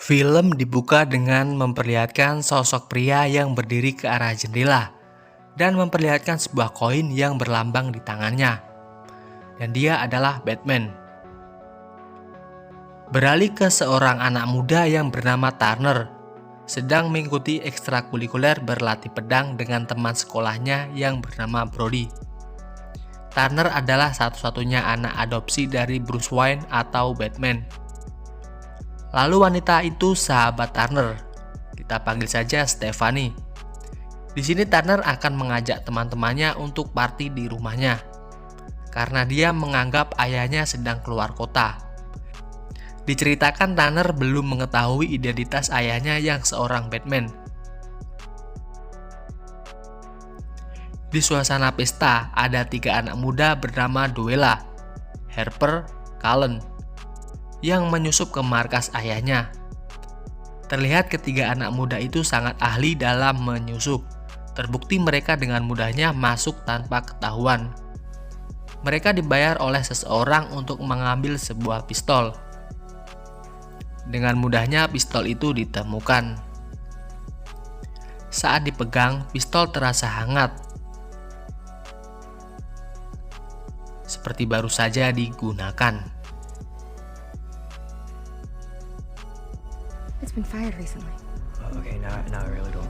Film dibuka dengan memperlihatkan sosok pria yang berdiri ke arah jendela dan memperlihatkan sebuah koin yang berlambang di tangannya. Dan dia adalah Batman. Beralih ke seorang anak muda yang bernama Turner, sedang mengikuti ekstrakurikuler berlatih pedang dengan teman sekolahnya yang bernama Brody. Turner adalah satu-satunya anak adopsi dari Bruce Wayne atau Batman. Lalu wanita itu sahabat Turner, kita panggil saja Stephanie. Di sini Turner akan mengajak teman-temannya untuk party di rumahnya, karena dia menganggap ayahnya sedang keluar kota. Diceritakan Turner belum mengetahui identitas ayahnya yang seorang Batman. Di suasana pesta ada 3 anak muda bernama Duella, Harper, Cullen, yang menyusup ke markas ayahnya. Terlihat ketiga anak muda itu sangat ahli dalam menyusup. Terbukti mereka dengan mudahnya masuk tanpa ketahuan. Mereka dibayar oleh seseorang untuk mengambil sebuah pistol. Dengan mudahnya pistol itu ditemukan. Saat dipegang, pistol terasa hangat, seperti baru saja digunakan. It's been fired recently. Okay, now I really don't.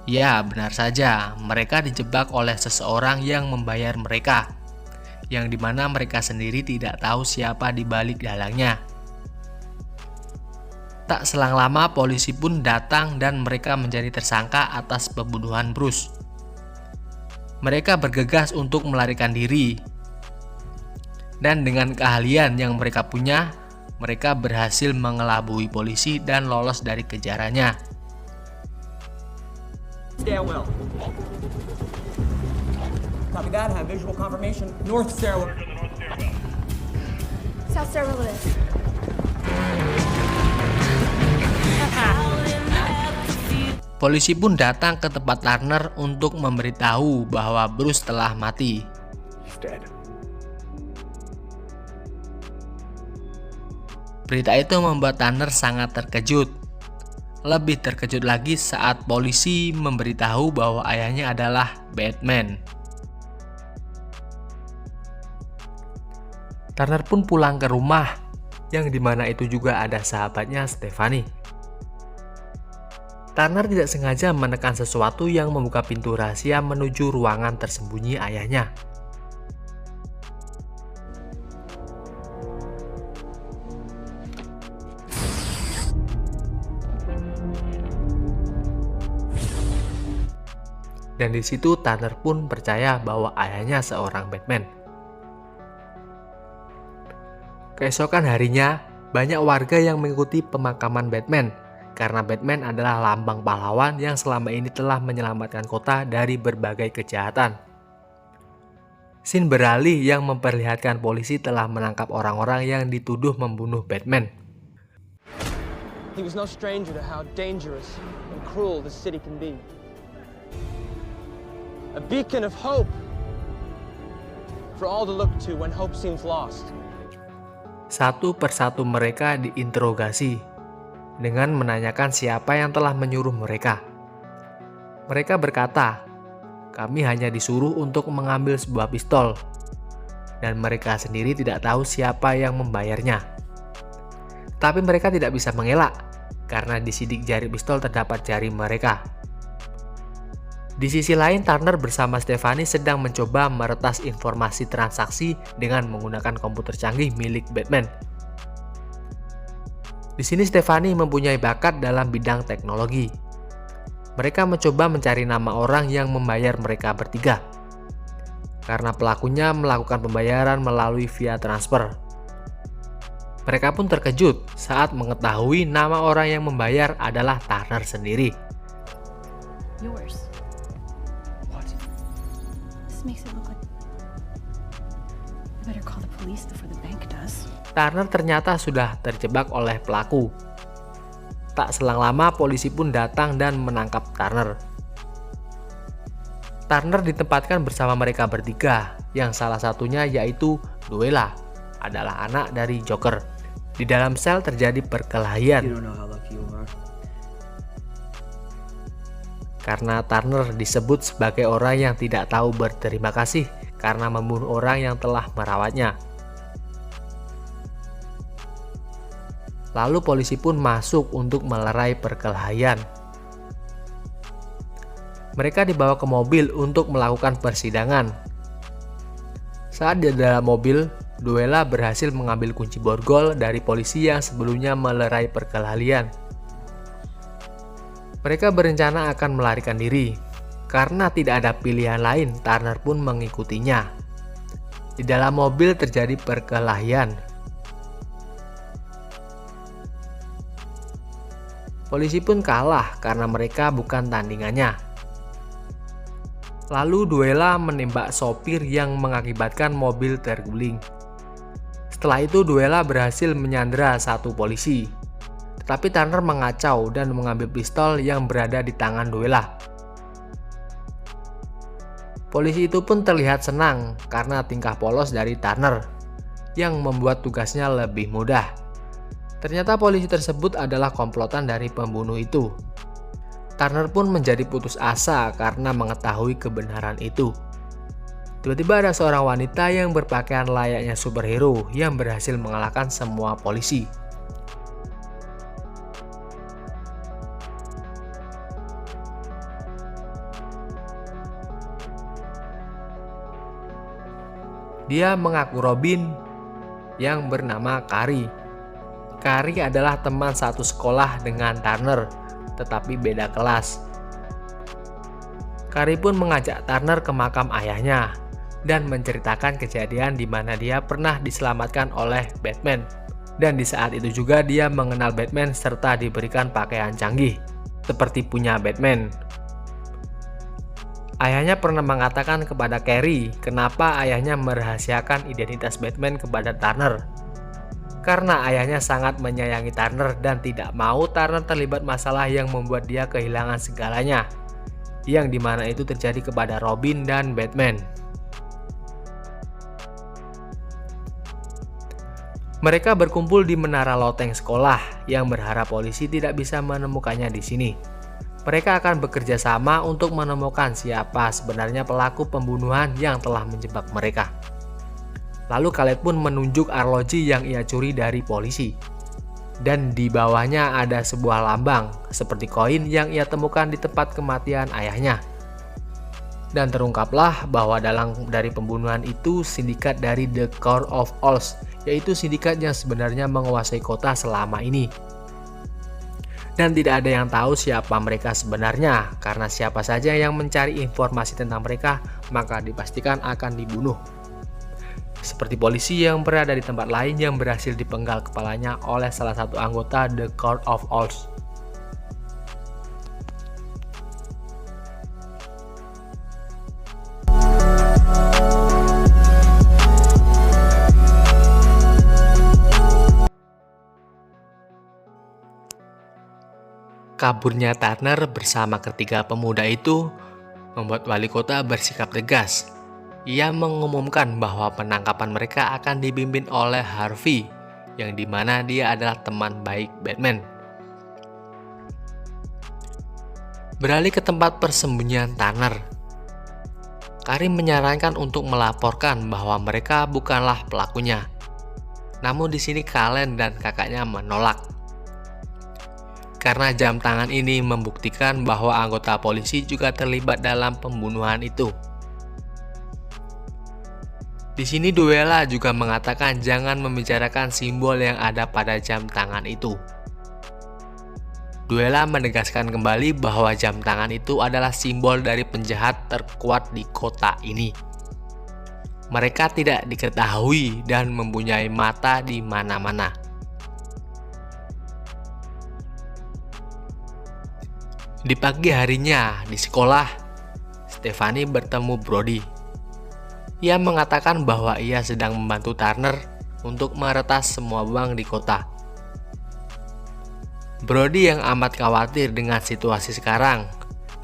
Ya, benar saja. Mereka dijebak oleh seseorang yang membayar mereka, yang dimana mereka sendiri tidak tahu siapa di balik dalangnya. Tak selang lama, polisi pun datang dan mereka menjadi tersangka atas pembunuhan Bruce. Mereka bergegas untuk melarikan diri. Dan dengan keahlian yang mereka punya, mereka berhasil mengelabui polisi dan lolos dari kejarannya. Stairwell. Copy that. Have visual confirmation. North stairwell. South stairwell it is. Polisi pun datang ke tempat Turner untuk memberitahu bahwa Bruce telah mati. He's dead. Berita itu membuat Turner sangat terkejut. Lebih terkejut lagi saat polisi memberitahu bahwa ayahnya adalah Batman. Turner pun pulang ke rumah, yang dimana itu juga ada sahabatnya Stephanie. Turner tidak sengaja menekan sesuatu yang membuka pintu rahasia menuju ruangan tersembunyi ayahnya. Dan di situ Turner pun percaya bahwa ayahnya seorang Batman. Keesokan harinya, banyak warga yang mengikuti pemakaman Batman, karena Batman adalah lambang pahlawan yang selama ini telah menyelamatkan kota dari berbagai kejahatan. Scene beralih yang memperlihatkan polisi telah menangkap orang-orang yang dituduh membunuh Batman. He was no stranger to how dangerous and cruel the city can be. A beacon of hope for all to look to when hope seems lost. Satu persatu mereka diinterogasi dengan menanyakan siapa yang telah menyuruh mereka. Mereka berkata, "Kami hanya disuruh untuk mengambil sebuah pistol," dan mereka sendiri tidak tahu siapa yang membayarnya. Tapi mereka tidak bisa mengelak, karena di sidik jari pistol terdapat jari mereka. Di sisi lain, Turner bersama Stephanie sedang mencoba meretas informasi transaksi dengan menggunakan komputer canggih milik Batman. Di sini Stephanie mempunyai bakat dalam bidang teknologi. Mereka mencoba mencari nama orang yang membayar mereka bertiga, karena pelakunya melakukan pembayaran melalui via transfer. Mereka pun terkejut saat mengetahui nama orang yang membayar adalah Turner sendiri. Yours. What? This makes it look like... I better call the police before the bank does. Turner ternyata sudah terjebak oleh pelaku. Tak selang lama polisi pun datang dan menangkap Turner. Turner ditempatkan bersama mereka bertiga, yang salah satunya yaitu Duella, adalah anak dari Joker. Di dalam sel terjadi perkelahian You don't know how lucky you are. karena Turner disebut sebagai orang yang tidak tahu berterima kasih karena membunuh orang yang telah merawatnya. Lalu polisi pun masuk untuk melerai perkelahian. Mereka dibawa ke mobil untuk melakukan persidangan. Saat di dalam mobil, Duella berhasil mengambil kunci borgol dari polisi yang sebelumnya melerai perkelahian. Mereka berencana akan melarikan diri. Karena tidak ada pilihan lain, Turner pun mengikutinya. Di dalam mobil terjadi perkelahian. Polisi pun kalah karena mereka bukan tandingannya. Lalu Duella menembak sopir yang mengakibatkan mobil terguling. Setelah itu Duella berhasil menyandera satu polisi. Tetapi Turner mengacau dan mengambil pistol yang berada di tangan Duella. Polisi itu pun terlihat senang karena tingkah polos dari Turner yang membuat tugasnya lebih mudah. Ternyata polisi tersebut adalah komplotan dari pembunuh itu. Turner pun menjadi putus asa karena mengetahui kebenaran itu. Tiba-tiba ada seorang wanita yang berpakaian layaknya superhero yang berhasil mengalahkan semua polisi. Dia mengaku Robin yang bernama Carrie. Carrie adalah teman satu sekolah dengan Turner, tetapi beda kelas. Carrie pun mengajak Turner ke makam ayahnya dan menceritakan kejadian di mana dia pernah diselamatkan oleh Batman. Dan di saat itu juga dia mengenal Batman serta diberikan pakaian canggih, seperti punya Batman. Ayahnya pernah mengatakan kepada Carrie kenapa ayahnya merahasiakan identitas Batman kepada Turner. Karena ayahnya sangat menyayangi Turner dan tidak mau Turner terlibat masalah yang membuat dia kehilangan segalanya, yang dimana itu terjadi kepada Robin dan Batman. Mereka berkumpul di menara loteng sekolah yang berharap polisi tidak bisa menemukannya di sini. Mereka akan bekerja sama untuk menemukan siapa sebenarnya pelaku pembunuhan yang telah menjebak mereka. Lalu Khaled pun menunjuk arloji yang ia curi dari polisi. Dan di bawahnya ada sebuah lambang seperti koin yang ia temukan di tempat kematian ayahnya. Dan terungkaplah bahwa dari pembunuhan itu sindikat dari The Court of Owls, yaitu sindikat yang sebenarnya menguasai kota selama ini. Dan tidak ada yang tahu siapa mereka sebenarnya, karena siapa saja yang mencari informasi tentang mereka maka dipastikan akan dibunuh. Seperti polisi yang berada di tempat lain yang berhasil dipenggal kepalanya oleh salah satu anggota The Court of Owls. Kaburnya Turner bersama ketiga pemuda itu membuat wali kota bersikap tegas. Ia mengumumkan bahwa penangkapan mereka akan dipimpin oleh Harvey, yang dimana dia adalah teman baik Batman. Beralih ke tempat persembunyian Turner, Carrie menyarankan untuk melaporkan bahwa mereka bukanlah pelakunya. Namun di sini Kalen dan kakaknya menolak. Karena jam tangan ini membuktikan bahwa anggota polisi juga terlibat dalam pembunuhan itu. Di sini Duella juga mengatakan jangan membicarakan simbol yang ada pada jam tangan itu. Duella menegaskan kembali bahwa jam tangan itu adalah simbol dari penjahat terkuat di kota ini. Mereka tidak diketahui dan mempunyai mata di mana-mana. Di pagi harinya di sekolah, Stephanie bertemu Brody. Ia mengatakan bahwa ia sedang membantu Turner untuk meretas semua bank di kota. Brody yang amat khawatir dengan situasi sekarang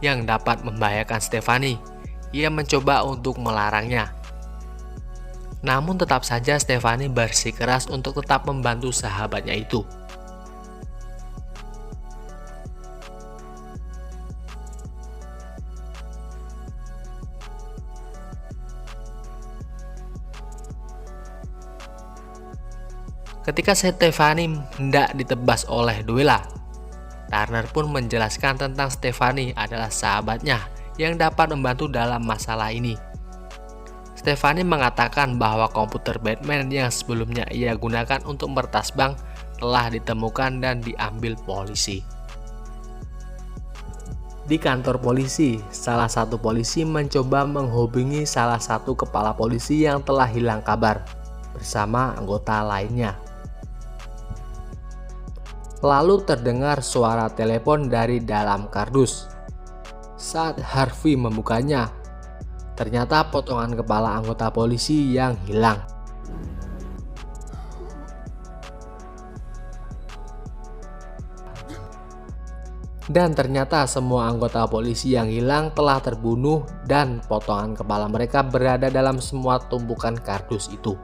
yang dapat membahayakan Stephanie, ia mencoba untuk melarangnya. Namun tetap saja Stephanie bersikeras untuk tetap membantu sahabatnya itu. Ketika Stephanie hendak ditebas oleh Duella, Turner pun menjelaskan tentang Stephanie adalah sahabatnya yang dapat membantu dalam masalah ini. Stephanie mengatakan bahwa komputer Batman yang sebelumnya ia gunakan untuk meretas bank telah ditemukan dan diambil polisi. Di kantor polisi, salah satu polisi mencoba menghubungi salah satu kepala polisi yang telah hilang kabar bersama anggota lainnya. Lalu terdengar suara telepon dari dalam kardus. Saat Harvey membukanya, ternyata potongan kepala anggota polisi yang hilang. Dan ternyata semua anggota polisi yang hilang telah terbunuh dan potongan kepala mereka berada dalam semua tumpukan kardus itu.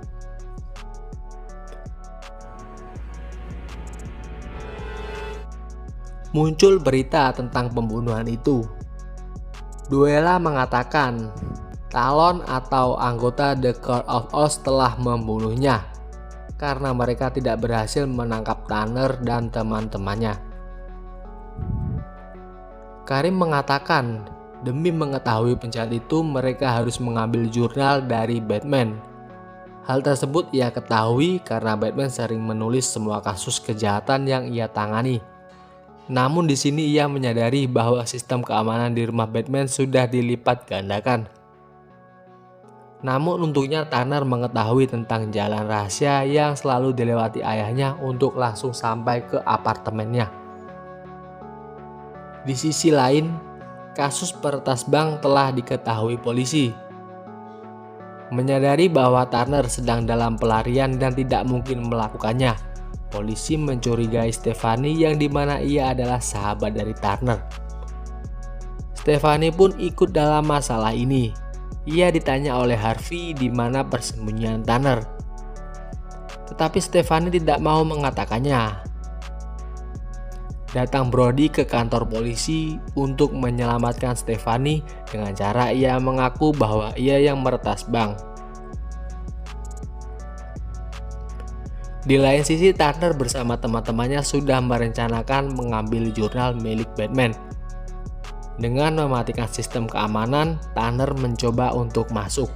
Muncul berita tentang pembunuhan itu. Duella mengatakan Talon atau anggota The Court of Owls telah membunuhnya karena mereka tidak berhasil menangkap Tanner dan teman-temannya. Karim mengatakan demi mengetahui penjahat itu mereka harus mengambil jurnal dari Batman. Hal tersebut ia ketahui karena Batman sering menulis semua kasus kejahatan yang ia tangani. Namun di sini ia menyadari bahwa sistem keamanan di rumah Batman sudah dilipat gandakan. Namun untungnya Tanner mengetahui tentang jalan rahasia yang selalu dilewati ayahnya untuk langsung sampai ke apartemennya. Di sisi lain, kasus peretas bank telah diketahui polisi. Menyadari bahwa Tanner sedang dalam pelarian dan tidak mungkin melakukannya, polisi mencurigai Stephanie yang dimana ia adalah sahabat dari Turner. Stephanie pun ikut dalam masalah ini. Ia ditanya oleh Harvey di mana persembunyian Turner. Tetapi Stephanie tidak mau mengatakannya. Datang Brody ke kantor polisi untuk menyelamatkan Stephanie dengan cara ia mengaku bahwa ia yang meretas bank. Di lain sisi, Turner bersama teman-temannya sudah merencanakan mengambil jurnal milik Batman. Dengan mematikan sistem keamanan, Turner mencoba untuk masuk.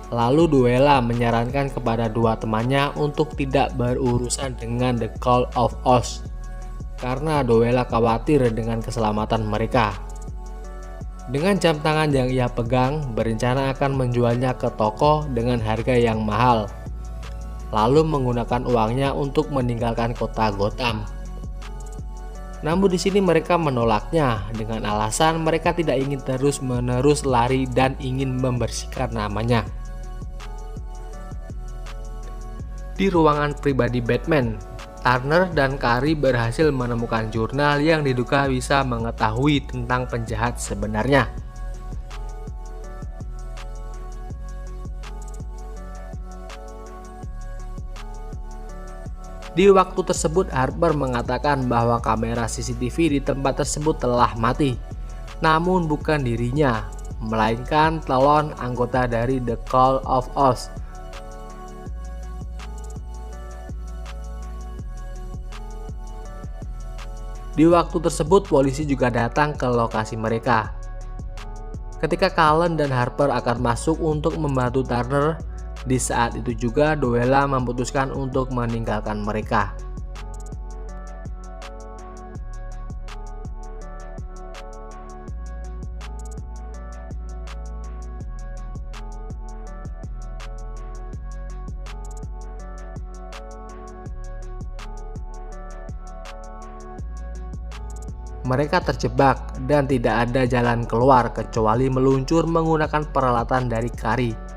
Lalu Duella menyarankan kepada dua temannya untuk tidak berurusan dengan The Court of Owls karena Duella khawatir dengan keselamatan mereka. Dengan jam tangan yang ia pegang, berencana akan menjualnya ke toko dengan harga yang mahal, lalu menggunakan uangnya untuk meninggalkan kota Gotham. Namun di sini mereka menolaknya dengan alasan mereka tidak ingin terus-menerus lari dan ingin membersihkan namanya. Di ruangan pribadi Batman, Turner dan Kari berhasil menemukan jurnal yang diduga bisa mengetahui tentang penjahat sebenarnya. Di waktu tersebut, Harper mengatakan bahwa kamera CCTV di tempat tersebut telah mati. Namun bukan dirinya, melainkan Talon, anggota dari The Court of Owls. Di waktu tersebut, polisi juga datang ke lokasi mereka. Ketika Cullen dan Harper akan masuk untuk membantu Turner, di saat itu juga Duella memutuskan untuk meninggalkan mereka. Mereka terjebak dan tidak ada jalan keluar kecuali meluncur menggunakan peralatan dari Kari.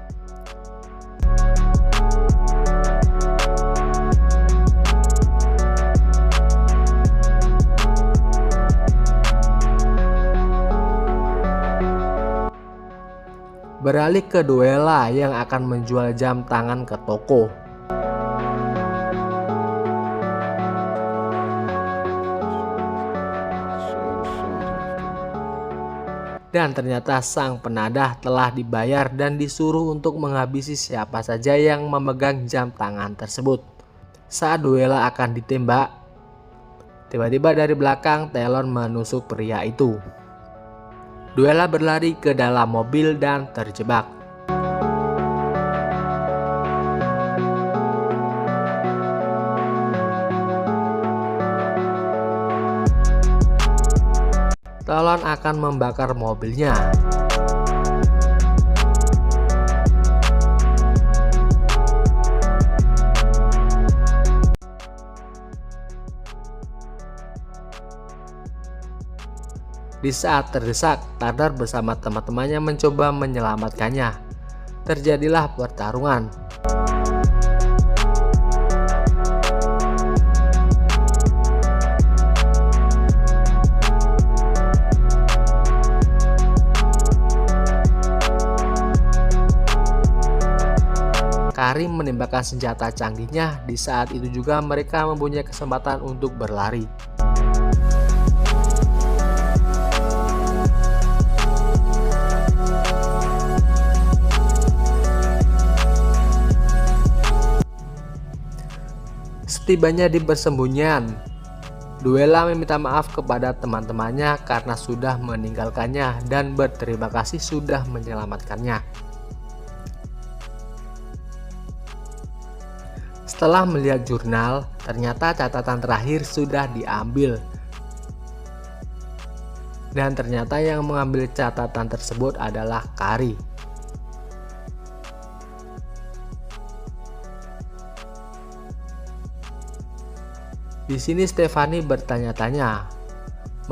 beralih ke Duella yang akan menjual jam tangan ke toko. Dan ternyata sang penadah telah dibayar dan disuruh untuk menghabisi siapa saja yang memegang jam tangan tersebut. Saat Duella akan ditembak, tiba-tiba dari belakang Talon menusuk pria itu. Duella berlari ke dalam mobil dan terjebak. Talon akan membakar mobilnya. Di saat terdesak, Turner bersama teman-temannya mencoba menyelamatkannya. Terjadilah pertarungan. Karim menembakkan senjata canggihnya. Di saat itu juga mereka mempunyai kesempatan untuk berlari. Setibanya di persembunyian, Duella meminta maaf kepada teman-temannya karena sudah meninggalkannya dan berterima kasih sudah menyelamatkannya. Setelah melihat jurnal, ternyata catatan terakhir sudah diambil. Dan ternyata yang mengambil catatan tersebut adalah Kari. Di sini Stephanie bertanya-tanya,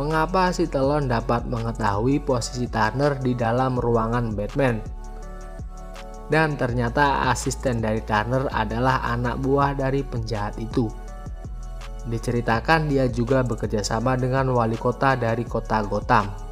mengapa si Talon dapat mengetahui posisi Turner di dalam ruangan Batman? Dan ternyata asisten dari Turner adalah anak buah dari penjahat itu. Diceritakan dia juga bekerja sama dengan wali kota dari kota Gotham.